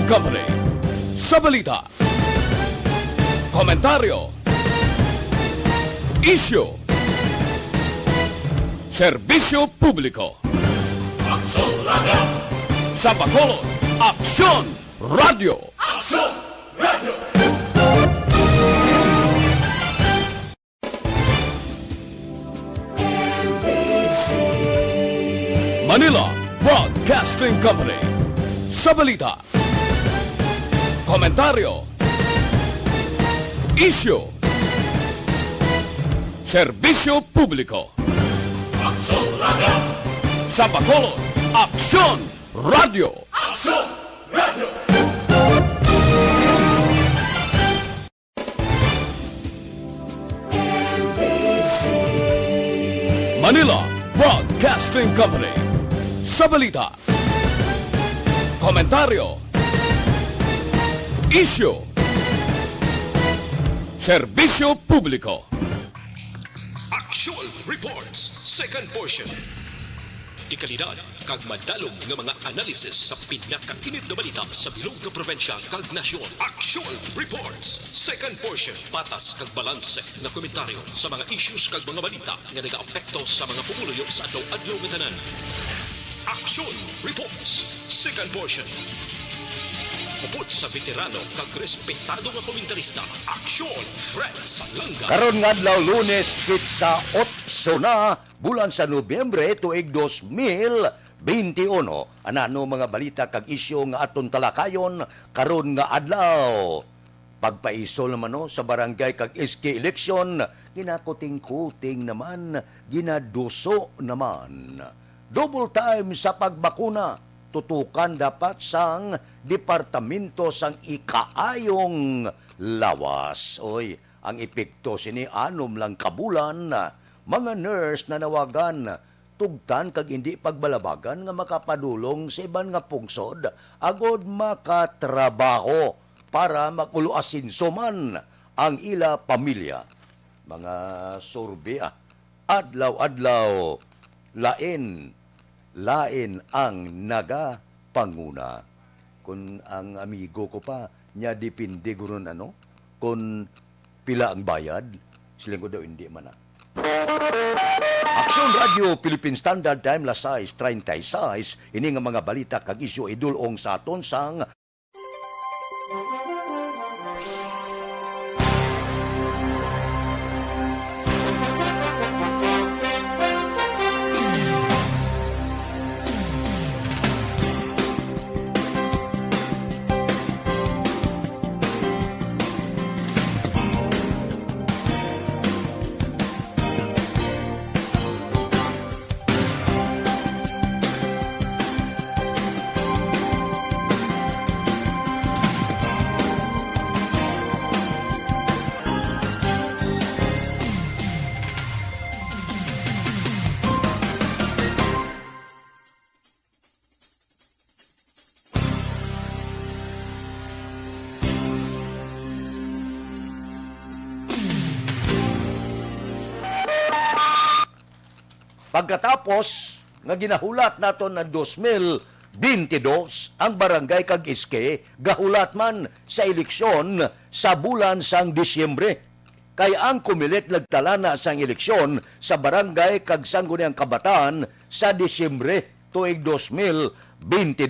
Company sa balita, komentaryo, isyu, serbisyo publiko. Aksyon Radio! Sa Bacolod, Aksyon Radio! Aksyon Radio! Manila Broadcasting Company sa balita, komentaryo, isyu, serbisyo publiko. Aksyon Radio! Sa Bacolod, Aksyon Radio! Aksyon Radio! Manila Broadcasting Company sa balita, komentaryo, isyu, serbisyo publiko. Aksyon Reports, second portion. Di kalidad, kag madalong ng mga analisis sa pinakainit na balita sa bilog na probinsya kag nasyon. Aksyon Reports, second portion. Patas kag balanse na komentaryo sa mga issues kag mga balita nga nagaapekto sa mga pumuluyo sa adlaw-adlaw nga tanan. Aksyon Reports, second portion. Upod sa veterano kag respetado nga komentarista, Aksyon Fred sa langga. Karon nga adlaw Lunes kitsa 8 na bulan sa Nobyembre tuig 2021. Anano mga balita kag isyu nga aton talakayon karon nga adlaw. Pagpaisol naman no, sa barangay kag SK election, ginakuting-kuting naman, ginaduso naman. Double time sa pagbakuna, tutukan dapat sang departamento sang ikaayong lawas. Oy, ang epekto sini anom lang kabulan, mga nurse na nawagan, tugtan kag hindi pagbalabagan nga makapadulong sa iban nga pungsod, agod makatrabaho para maguluasinso man ang ila pamilya. Mga survey, adlaw-adlaw, lain ang nagapanguna. Kung ang amigo ko pa, niya dipindi guron kung pila ang bayad, siling ko daw hindi man na. Aksyon Radio, Philippine Standard Time, las 6:36, ini nga mga balita kag isyu idulong sa aton sang pagkatapos nga ginahulat naton na 2022 ang barangay kag iske gahulat man sa eleksyon sa bulan sang Disyembre. Kay ang kumilit nagtala na sang eleksyon sa barangay kag sangguniang kabataan sa Disyembre tuig 2022.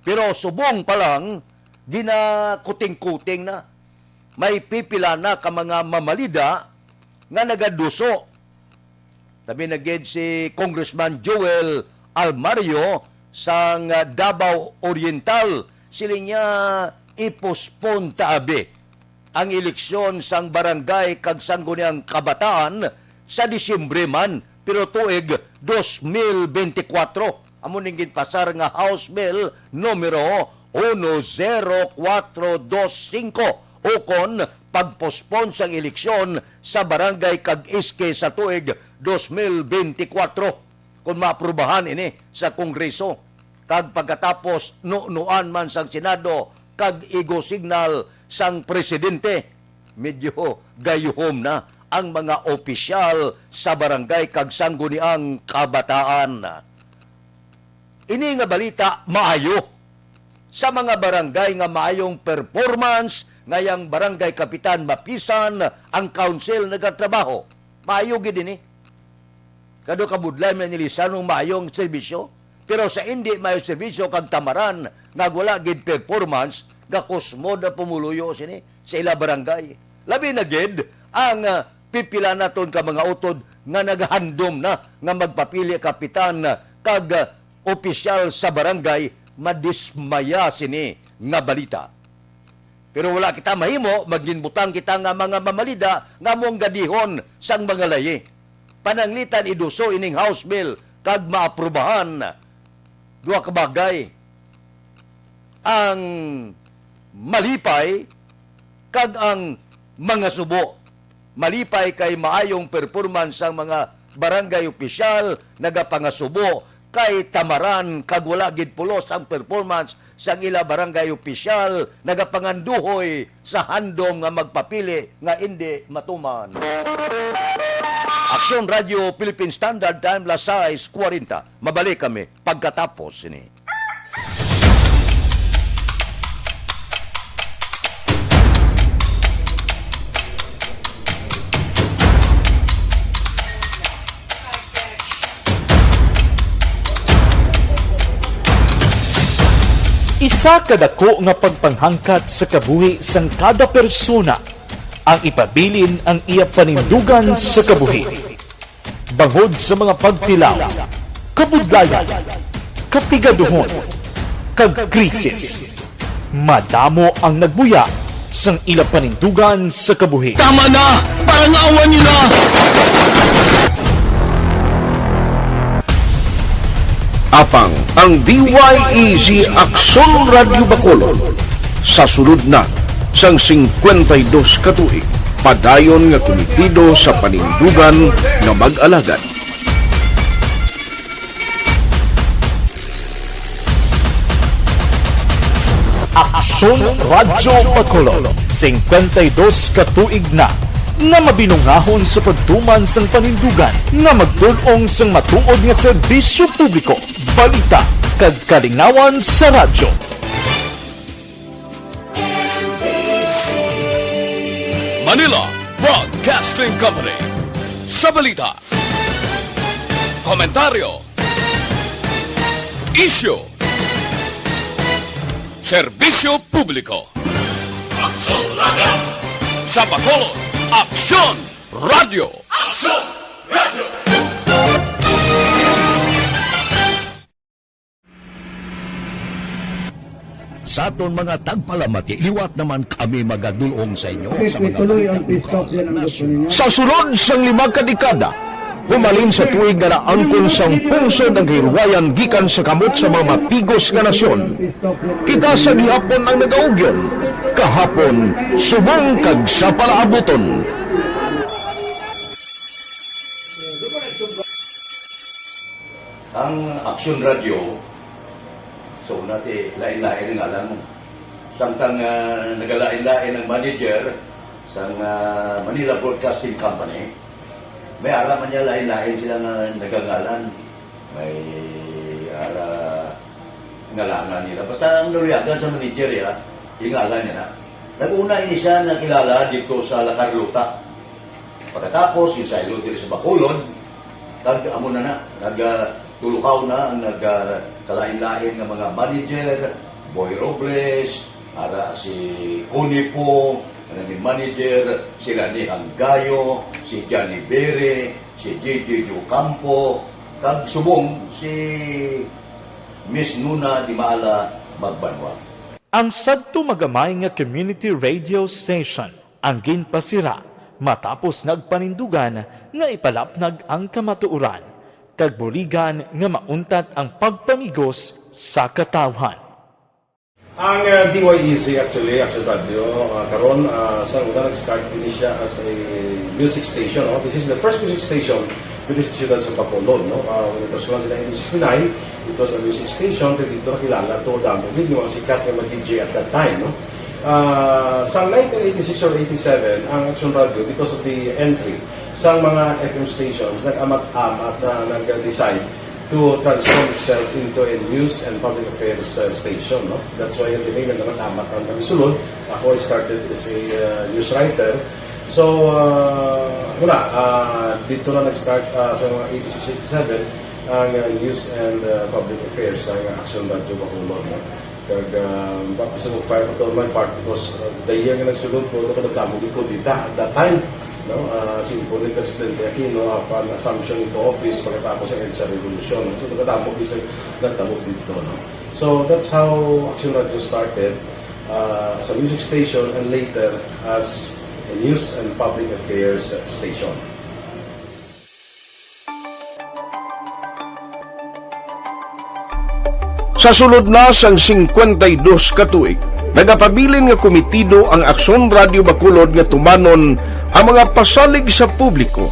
Pero subong pa lang ginakuting-kuting na may pipila na ka mga mamalida nga nagaduso. Tabi naged si Congressman Joel Almario sang Davao Oriental. Sila niya ipospon taabi ang eleksyon sang barangay kag sangguniang kabataan sa Disyembre man, pero tuig 2024. Amo ning ginpasar nga House Bill numero 10425 ukon pagpospon sang eleksyon sa barangay kag iske sa tuig 2024 kung maaprubahan ini sa Kongreso. Kag pagkatapos nuan man sang Senado kag igo signal sang Presidente, medyo gayuhom na ang mga opisyal sa barangay kag sangguniang kabataan. Ini nga balita maayo sa mga barangay nga maayong performance, ngayang barangay kapitan mapisan ang council nagatrabaho. Maayo gid ini. Kado kabudlay man nilisan ng maayong serbisyo. Pero sa hindi maayong serbisyo kag tamaran nga wala gid performance, gakusmo na pumuluyo sini sa ila barangay. Labi na gid ang pipila naton ka mga utod nga naghandom na nga magpapili kapitan kag opisyal sa barangay, madismaya sini nga balita. Pero wala kita mahimo, maginbutang kita nga mga mamalida nga mong gadihon sang mga layi. Pananglitan iduso ining House Bill kag maaprubahan. Dua ka bagay. Ang malipay kag ang mga subo. Malipay kay maayong performance ang mga barangay opisyal, nagapangasubo kay tamaran kag wala gid pulos ang performance sa ila barangay opisyal, nagapanganduhoy sa handom nga magpapili nga hindi matuman. Aksyon Radio Philippine Standard Time las 6:40. Mabalik kami pagkatapos ini. Isa kadako nga pagpanghangkat sa kabuhi sang kada persona ang ipabilin ang iya panindugan sa kabuhi. Bangod sa mga pagtilaw, kabudlayan, kapigaduhon, kag krisis. Madamo ang nagbuya sang ila panindugan sa kabuhi. Tama na! Parang awan niyo na! Apang ang DYEZ Aksyon Radio Bacolod sa sulod na sang 52 katuig padayon nga komitido sa panindugan nga mag-alagad. Aksyon Radio Bacolod 52 katuig na nga mabinungahon sa pagtuman sang panindugan nga magtulong sang matuod nga serbisyo publiko, balita kag kalingawan sa radyo. Manila Broadcasting Company. Sa balita, komentaryo, issue, serbisyo publiko. Aksyon Radio! Sa Bacolod, Aksyon Radio! Aksyon Radio! Sa aton mga tagpalamati, liwat naman kami magadulong sa inyo sa mga Tuloy ang pistok yan ang gusto ninyo. Sa sulod sang 5 kadekada, humalin sa tuig nga naangkon sang pungsod ang hirwayan gikan sa kamot sa mga mapigos nga nasyon. Kita sa gihapon ang nagaugyon, kahapon subong kag sa palaabuton. ang Aksyon Radio. So, nati lain-lain nga lang. Samtang nagalain-lain ang manager sa Manila Broadcasting Company, may alaman niya lain-lain sila nga nagangalan. May ngalangan nila. Basta ang naluyagan sa manager ya, ingalan niya na. Nag-una ini siya nakilala dito sa La Carlota. Pagkatapos, yung sa dito sa Bacolod, amo na nagtulukaw na ang nagkalain-lain ng mga manager, Boy Robles, si Cunipo, naging manager, sila ni Hanggayo, si Johnny Bere, si JJ Campo, kag subong si Miss Nuna Di Maala Magbanwa. Ang sadto magamay nga community radio station ang ginpasira matapos nagpanindugan nga ipalapnag ang kamatuoran kag buligan nga mauntat ang pagpamigos sa katawhan. Ang DYEZ actually, Aksyon Radio, karon sa una nag-start din siya as a music station. No? This is the first music station with the ciudad sa Bacolod. No? When it was launched in 1969, it was a music station. Dito nakilala to damo din yung sikat na mag-DJ at that time. No? Sa 1986 or 87, ang Aksyon Radio, because of the entry sa mga FM stations, nag-amat-amat na nag-decide to transform itself into a news and public affairs station. No? That's why yung tinignan naman amat ang kamisulod. Ako I started as a news writer. So, dito na nag-start sa mga 86-87 ang news and public affairs ng Aksyon Radio Bacolod. No? Kag bakit sa mag-fire ko to my part because the year nga nagsulod ko, ito ka nagdamo ko dito at that time. No, simple ni Presidente Aquino upon assumption into office pagkatapos ng EDSA Revolution. So, nagdamo isang nagdamo dito. No? So, that's how Aksyon Radio started as a music station and later as a news and public affairs station. Sa sulod na sang 52 ka tuig, nagapabilin nga komitido ang Aksyon Radio Bacolod nga tumanon ang mga pasalig sa publiko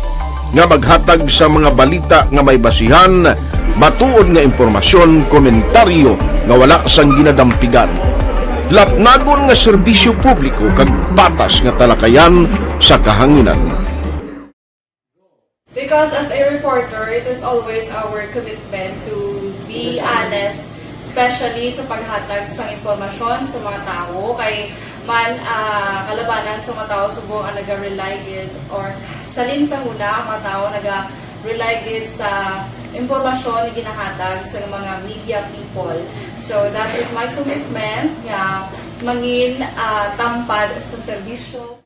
nga maghatag sa mga balita nga may basihan, matuod nga impormasyon, komentaryo nga wala sang ginadampigan. Lapnagon nga serbisyo publiko kag patas nga talakayan sa kahanginan. Because as a reporter, it is always our commitment to be honest, especially sa paghatag sa impormasyon sa mga tao kay man kalabanan sa mga tao subong ang naga-rely gid or salin sa una ang mga tao naga-rely gid sa impormasyon na ginahatag sa mga media people. So that is my commitment nga mangin tampad sa serbisyo.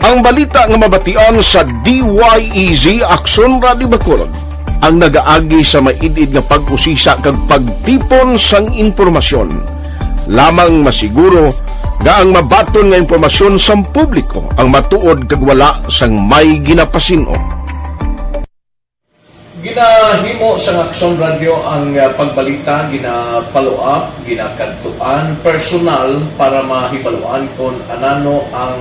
Ang balita nga mabatian sa DYEZ Aksyon Radio Bacolod ang nagaagi sa maidid nga pag-usisa kag pagtipon sang impormasyon. Lamang masiguro nga ang mabaton nga impormasyon sang publiko ang matuod kag wala sang may ginapasino. Ginahimo sa Aksyon Radio ang pagbalita, gina-follow up, ginakadtuan, personal para mahibaluan kung anano ang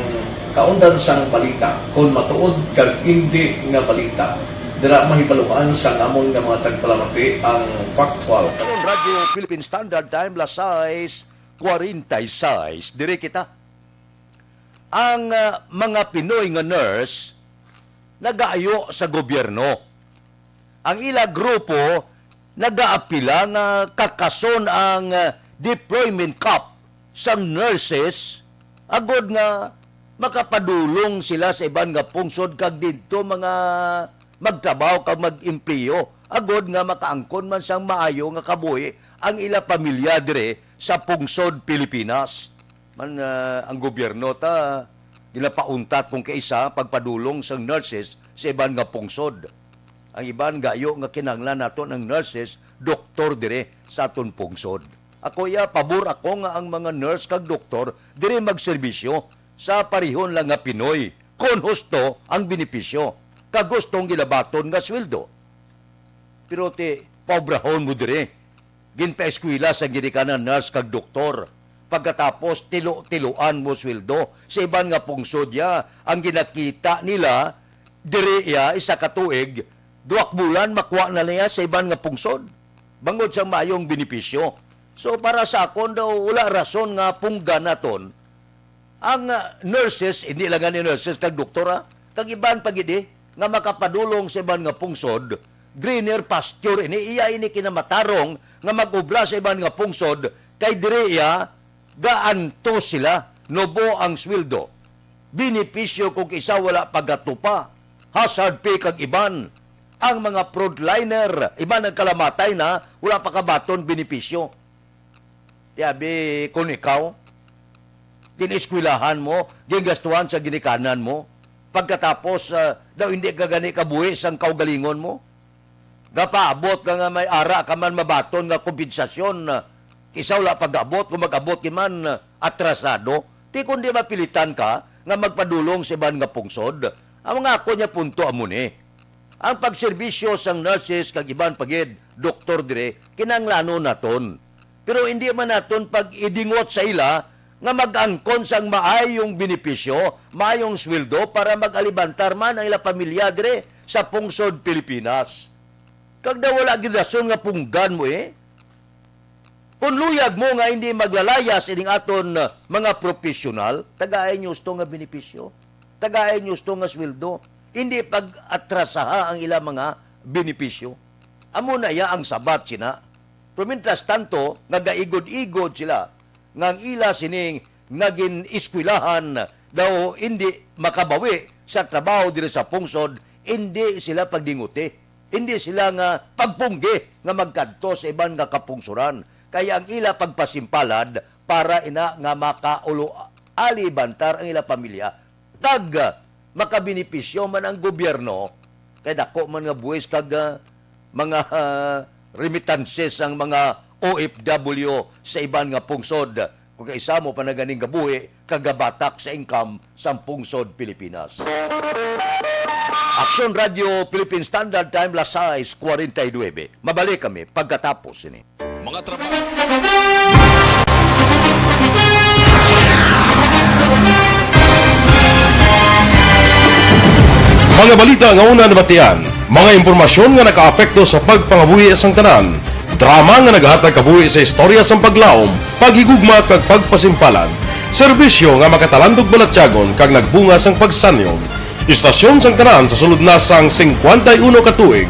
kaundan sang balita, kung matuod kag hindi nga balita. Dira mahibaluan sang amon nga mga tagpalamati ang factual. Aksyon Radio Philippine Standard Time, las 6:46. Dire kita. Ang mga Pinoy nga nurse nagaayo sa gobyerno. Ang ila grupo nagaapila nga kakason ang deployment cap sa nurses agod nga makapadulong sila sa iban nga pungsod kag didto mga magtrabaho kag mag-empleo agod nga makaangkon man sang maayo nga kabuhi ang ila pamilya dire sa pungsod Pilipinas. Man ang gobyerno ta ginapauntat kung kaisa pagpadulong sang nurses sa iban nga pungsod. Ang iban gayo nga kinahanglan naton ang nurses doktor dire sa aton pungsod. Ako pabor ako nga ang mga nurse kag doktor dire magserbisyo sa parihon lang nga Pinoy kon husto ang benepisyo kag gustong gilabaton nga sweldo. Pero pobrahon mo dire. Ginpa-eskwela sa ginikanan nurse kag doktor. Pagkatapos tilo-tiluan mo sweldo sa iban nga pungsod ang ginakita nila dire isa ka tuig 2 bulan makuha na niya sa iban nga pungsod. Bangod sa mayong benepisyo. So para sa akon daw wala rason nga punggan naton ang nurses, hindi lang ni nurses kag doktora, kag iban pagidi nga makapadulong sa iban nga pungsod, greener pasture ini ini kinamatarong nga mag-ubra sa iban nga pungsod kay dire gaanto sila nobo ang sweldo. Benepisyo kung isa wala pagatupa, hazard pay kag iban. Ang mga frontliner, iban ang kalamatay na wala pa kabaton benepisyo. Yabi kung ikaw dineskwelahan mo, gingastuhan sa ginikanan mo, pagkatapos daw hindi ka gani kabuhi sang kaugalingon mo. Gapaabot ka nga may ara ka man mabaton nga kompensasyon kisaw la pag-abot kung mag-abot ki man atrasado, ti kundi mapilitan ka nga magpadulong sa iban nga pungsod. Ang mga ako niya punto amo ni. Ang pagserbisyo sang nurses kag iban pagid doktor dire kinanglano naton. Pero hindi man naton pag idingot sa ila nga mag-angkon sang maayong benepisyo, maayong sweldo para mag-alibantar man ang ila pamilya dire sa pungsod Pilipinas. Kag daw wala gid rason nga punggan mo Kung luyag mo nga hindi maglalayas ining aton mga profesional, tagaay nyo sto nga benepisyo, tagaay nyo sto nga sweldo, hindi pag-atrasaha ang ila mga benepisyo. amo na ya ang sabat sina. Pero tanto, nagaigod-igod sila, ngang ila sining naging iskwilahan daw hindi makabawi sa trabaho diri sa pungsod, hindi sila pagdinguti. Hindi sila nga pagpunggi nga magkadto sa iban nga kapungsuran. Kaya ang ila pagpasimpalad para ina nga makaulo ali bantar ang ila pamilya. Tag makabinipisyo man ang gobyerno, kaya dako man nga buwis kag mga remittances ang mga OFW sa iban nga pungsod. Kung kaisa mo panaganing gabuhi, kagabatak sa income sa pungsod Pilipinas. Aksyon Radio Philippine Standard Time, las 6:49. Mabalik kami pagkatapos ini. Mga trabaho. Mga balita nga una nabatian, mga impormasyon nga nakaapekto sa pagpangabuhi sang tanan, drama nga naghatag kabuhi sa istorya sang paglaom, paghigugma kag pagpasimpalan, serbisyo nga makatalandog balatyagon kag nagbunga sang pagsanyo, istasyon sang tanan sa sulod na sang 51 ka tuig,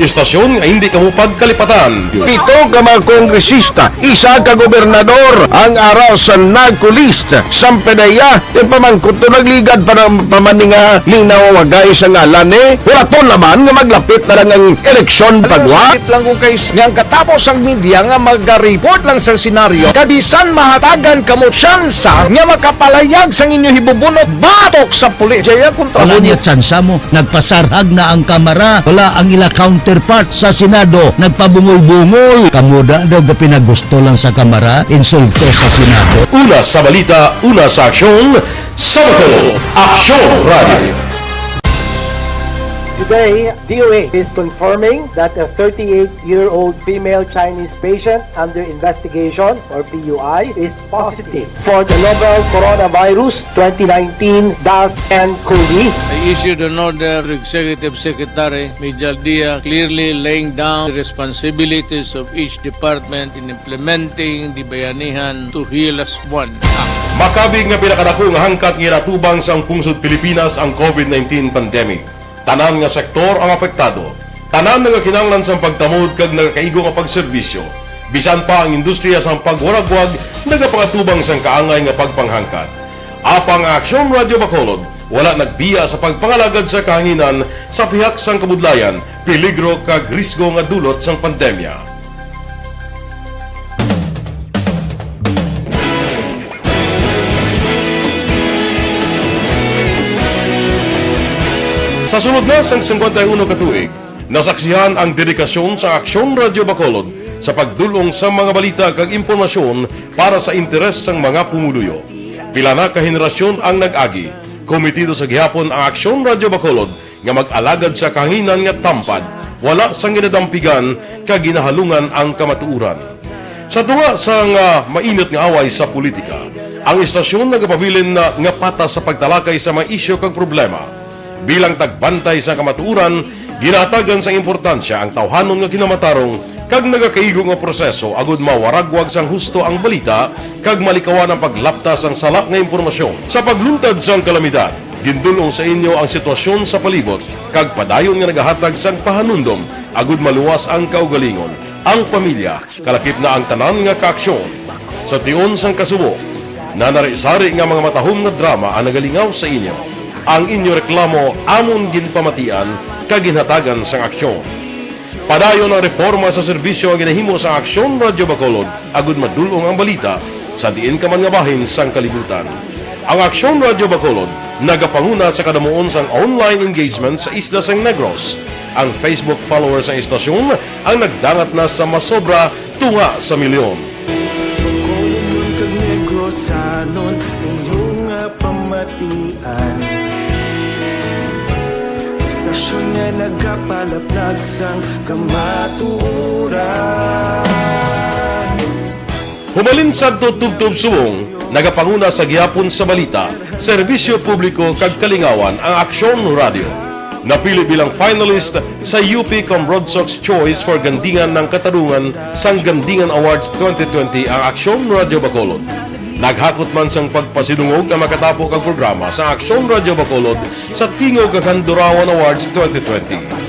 istasyon nga hindi kamo pagkalipatan. 7 ka mga kongresista, 1 ka gobernador ang araw sa nagkulist sa pedaya yung pamangkot to nagligad para pamaninga linaw wagay sa ngalan wala to naman nga maglapit na lang ang eleksyon pagwa. Sakit lang kung kayo nga katapos ang media nga mag-report lang sa senaryo kadisan mahatagan kamo tsansa nga makapalayag sa inyo hibubunot batok sa pulis. Jaya kontra Wala niya tsansa mo, nagpasarhag na ang kamara, wala ang ila counterpart sa Senado, nagpabungol-bungol. Kamuda daw ga pinagusto lang sa kamara, insulto sa Senado. Una sa balita, una sa aksyon, Sabado, Aksyon Radio. Today, DOA is confirming that a 38-year-old female Chinese patient under investigation, or PUI, is positive for the novel coronavirus 2019 DAS-CoV. I issued an order to Executive Secretary Major Dia clearly laying down the responsibilities of each department in implementing the bayanihan to heal as one. Makabig nga pinakadako nga hangkat nga natubang sa pungsod Pilipinas ang COVID-19 pandemic. Tanan nga sektor ang apektado. Tanan nga kinahanglan sa pagtamod kag nagakaigo nga pagserbisyo. Bisan pa ang industriya sa pagwaragwag nagapangatubang sang kaangay nga pagpanghangkat. Apang Aksyon Radio Bacolod wala nagbiya sa pagpangalagad sa kahanginan sa pihak sang kabudlayan, peligro kag risgo nga dulot sang pandemya. Sa sunod na sang 51 katuig, nasaksihan ang dedikasyon sa Aksyon Radio Bacolod sa pagdulong sa mga balita kag impormasyon para sa interes sang mga pumuluyo. Pila na ka henerasyon ang nag-agi, komitido sa gihapon ang Aksyon Radio Bacolod nga mag-alagad sa kahanginan nga tampad, wala sang ginadampigan kag ginahalungan ang kamatuuran. Sa tunga sang mainit nga away sa politika, ang istasyon nagapabilin na nga patas sa pagtalakay sa mga isyu kag problema. Bilang tagbantay sa kamatuuran, ginatagan sa importansya ang tawhanon nga kinamatarong kag nagakaigo nga proseso agud mawaragwag sang husto ang balita kag malikawan ang paglaptas ang salak nga impormasyon. Sa pagluntad sang kalamidad, gindulong sa inyo ang sitwasyon sa palibot kag padayon nga nagahatag sang pahanundom agud maluwas ang kaugalingon, ang pamilya, kalakip na ang tanan nga kaaksyon. Sa tion sang kasubo, nanari-sari nga mga matahom nga drama ang nagalingaw sa inyo. Ang inyo reklamo amon ginpamatian kaginhatagan sang aksyon. Padayon ang reforma sa serbisyo ang ginahimo sa Aksyon Radio Bacolod agud madulong ang balita sa diin ka man nga bahin sang kalibutan. Ang Aksyon Radio Bacolod nagapanguna sa kadamuon sang online engagement sa isla sang Negros. Ang Facebook followers sa istasyon ang nagdangat na sa masobra tunga sa milyon. Nagkapalaplag sang kamatuuran. Humalin sa tutubtub suwong, nagapanguna sa gihapon sa balita, serbisyo publiko kag kalingawan ang Aksyon Radio. Napili bilang finalist sa UP Broadsox Choice for Gandingan ng Katarungan sang Gandingan Awards 2020 ang Aksyon Radio Bacolod. Naghakot man sang pagpasidungog ang makatapo kag programa sa Aksyon Radio Bacolod sa Tingog kag Handurawan Awards 2020.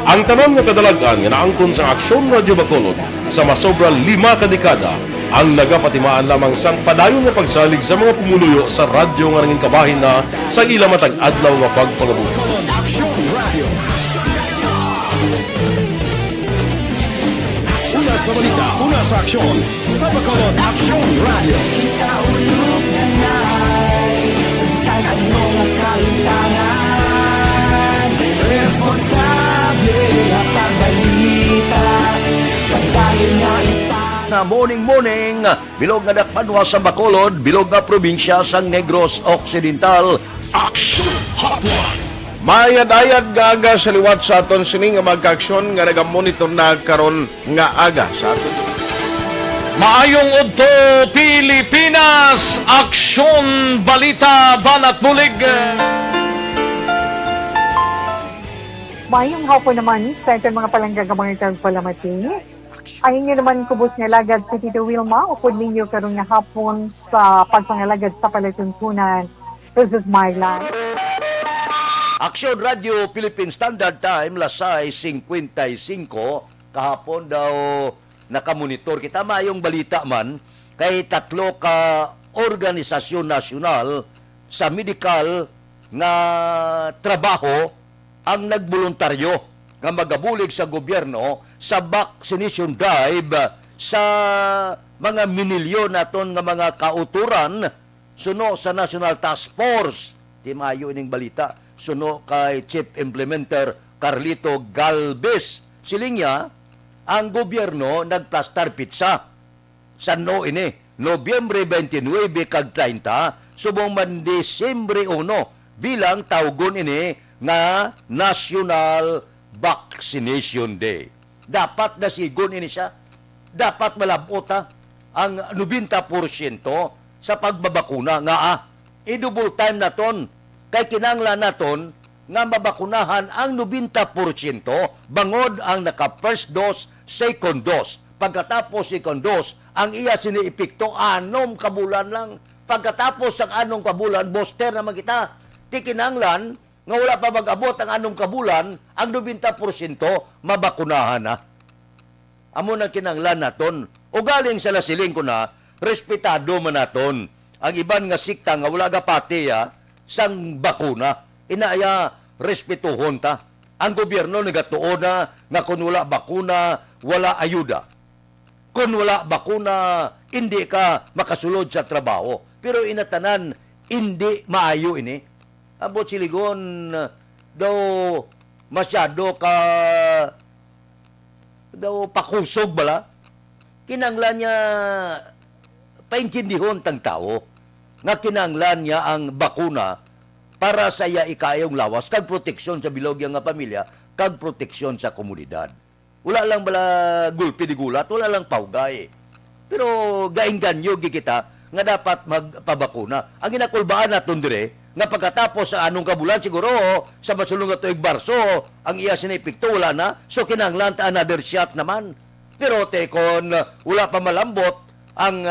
Ang tanan nga kadalagan nga naangkon sa Aksyon Radio Bacolod sa masobra 5 ka dekada ang nagapatimaan lamang sang padayon nga pagsalig sa mga pumuluyo sa radyo nga nangin kabahin na sa ila matag adlaw nga pagpangabuhi. Una sa balita, una sa aksyon, sa Bacolod Aksyon Radio. Ikaulog na na'y sagsag ang mga kalintangan. Responsable at pagbalita, pagdayon na na morning, bilog nga dakpanwa sa Bacolod, bilog nga probinsya sang Negros Occidental. Aksyon Hotline. Mayad-ayad nga aga sa liwat sa aton sining nga magka-aksyon nga nagamonitor na karon nga aga sa aton. Maayong udto Pilipinas, Aksyon Balita Banat Bulig. Mayong hapon naman sa itong mga palanggagamang itong palamati. Ay inyo naman kubos nga lagad si Tito Wilma, upod ninyo karong nga hapon sa pagpangalagad sa palatuntunan. This is my life. Aksyon Radio Philippine Standard Time, lasay 55, kahapon daw nakamonitor kita. Mayong balita man, kay 3 ka organisasyon nasyonal sa medical nga trabaho ang nagboluntaryo nga magabulig sa gobyerno sa vaccination drive sa mga minilyon naton nga mga kauturan suno sa National Task Force. Di maayo ining balita suno kay Chief Implementer Carlito Galvez. Silingya, ang gobyerno nagplastar pizza sa Nobyembre 29 kag 30 subong man Disyembre 1 bilang tawgon ini nga National Vaccination Day. Dapat nasigon ini siya. Dapat malabota ang 90% sa pagbabakuna nga i-double time naton kay kinanglan naton nga mabakunahan ang 90% bangod ang naka first dose, second dose. Pagkatapos second dose, ang iya siniipikto 6 kabulan lang. Pagkatapos ang 6 kabulan, booster naman kita. Ti kinanglan nga wala pa mag-abot ang 6 kabulan, ang 90% mabakunahan na. Amo na kinanglan naton. O galing sa lasiling ko na, respetado man naton. Ang iban nga sikta nga wala gapati sang bakuna, inaaya respetuhon ta. Ang gobyerno nagatuon na nga kung wala bakuna, wala ayuda. Kung wala bakuna, hindi ka makasulod sa trabaho. Pero inatanan, hindi maayo ini. Abot siligon, daw masyado ka daw pakusog bala. Kinanglan niya paintindihon tang tao nga kinanglan niya ang bakuna para sa iya ikayong lawas kag proteksyon sa bilog nga pamilya kag proteksyon sa komunidad. Wala lang bala gulpi di gulat, wala lang paugay. Pero gaingganyo kita nga dapat magpabakuna. Ang ginakulbaan naton dire nga pagkatapos sa anong kabulan siguro sa masulong nga tuig Marso ang iya sinipikto wala na, so kinanglan ta another shot naman. Pero tekon wala pa malambot ang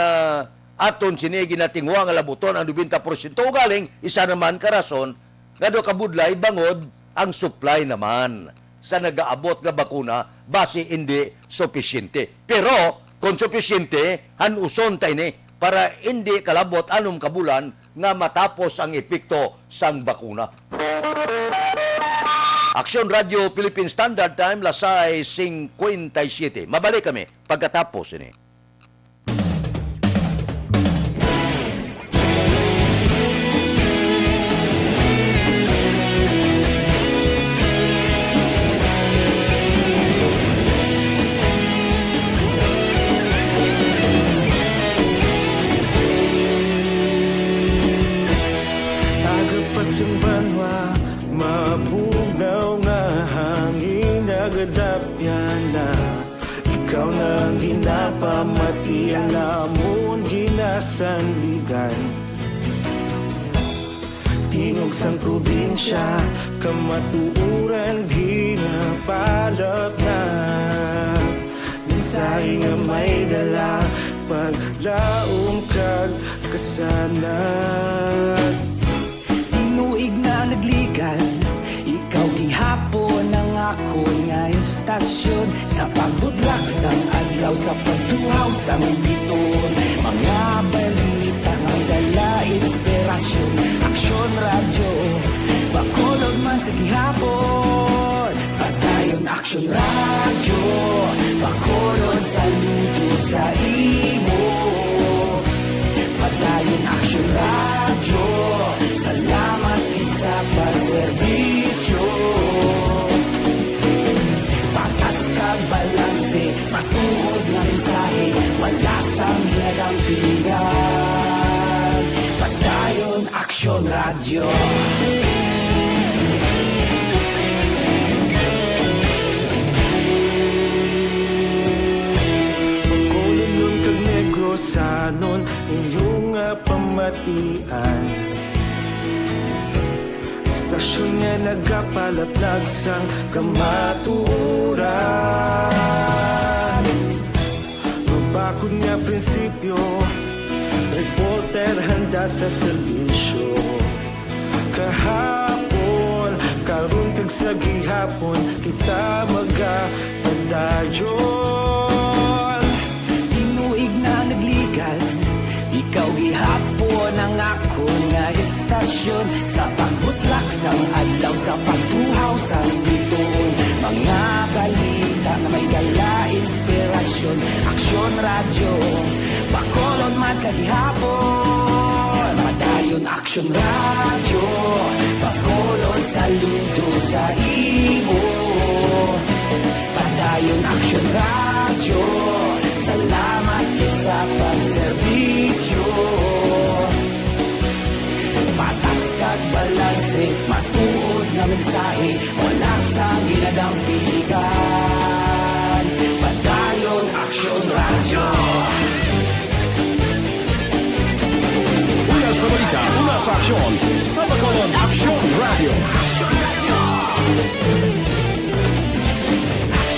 aton sinigi na tingwa nga labuton ang 90% galing isa naman karason nga do kabudlay bangod ang supply naman sa nagaabot nga bakuna base hindi sufficiente. Pero kung sufficiente hanuson ta ini para hindi kalabot anong kabulan nga matapos ang epekto sang bakuna. Aksyon Radio Philippine Standard Time, lasay 57. Mabalik kami pagkatapos ini. Agapasumbanwa, mabugaw nga hangin nagadapyan na. Ikaw nang ginapamati ang namon ginasandigan. Tingog sang probinsya, kamatuuran ginapalap na. Minsay nga may dala, paglaom kag kasanat. Tinuig na nagligan, ikaw gihapon ang ako nga sa pagtuhaw sa biton. Mga balita ng dala, inspirasyon, aksyon, radyo, bakolod man sa gihapon. Padayon aksyon, radyo, bakolod saludo sa imo. Padayon aksyon, radyo, salamat isa pagserbisyo. Patas kag balanse, matuod na mensahe, wala sang ginadang pilihan. Padayon aksyon, radyo. Sanon inyong pamatian, istasyon nga nagapalaplag sang kamaturan. Mabakod nga prinsipyo, reporter handa sa serbisyo. Kahapon, karon kag sa gihapon, kita magapadayon. Tinuig na nagligal, ikaw gihapon ang ako nga istasyon. Sa pagbutlak sang adlaw, sa pagtuhaw sang biton. Mga balita na may dala, inspirasyon, aksyon, radyo, bakolon man sa gihapon. Padayon aksyon, radyo, bakolon saludo sa imo. Padayon aksyon, radyo, salamat sa pagserbisyo. Patas kag balanse, matuod na mensahe, wala sang ginadang pilihan. Padayon aksyon, radyo. Una sa balita, una sa aksyon, sa Bacolod Aksyon Radio.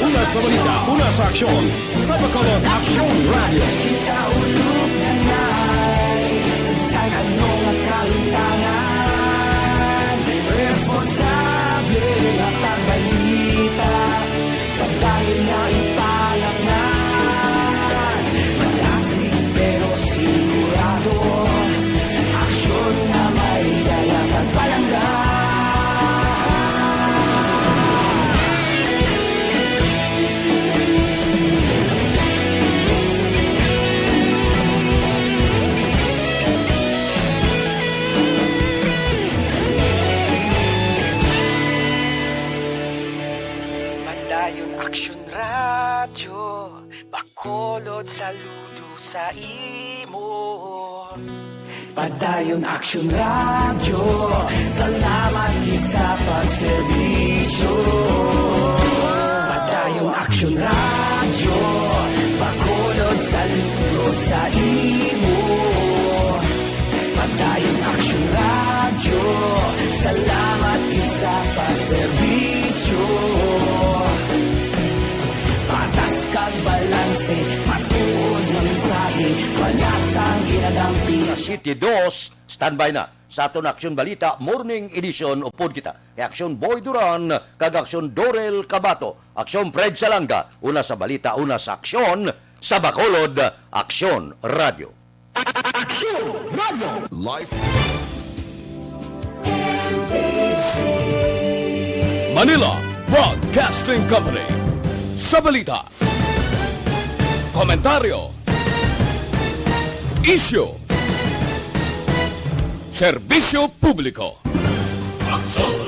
Una sa balita, una sa aksyon, sa Bacolod Aksyon Radio. Kita ulog na na'y sinsan anong kalintangan. Responsable at ang balita, pagdahil na ipalaknan. Malasig pero sigurado, aksyon na may dala at palanggan. Padayon aksyon, radyo, bakolod saludo sa imo. Padayon aksyon, radyo, salamat gid sa pagserbisyo. Padayon aksyon, radyo, bakolod saludo sa imo. Padayon aksyon, radyo, salamat gid sa pagserbisyo. Patas kag balanse, matuod na mensahe, wala sang ginadampi. City 2, standby na sa aton Aksyon Balita Morning Edition upod kita. Aksyon Boy Duran kag Aksyon Dorel Cabatu, Aksyon Fred Salanga, una sa balita, una sa aksyon, sa Bacolod Aksyon Radio. Aksyon Radio Live Manila Broadcasting Company. Sa balita, komentaryo, isyu, serbisyo publiko. Aksyon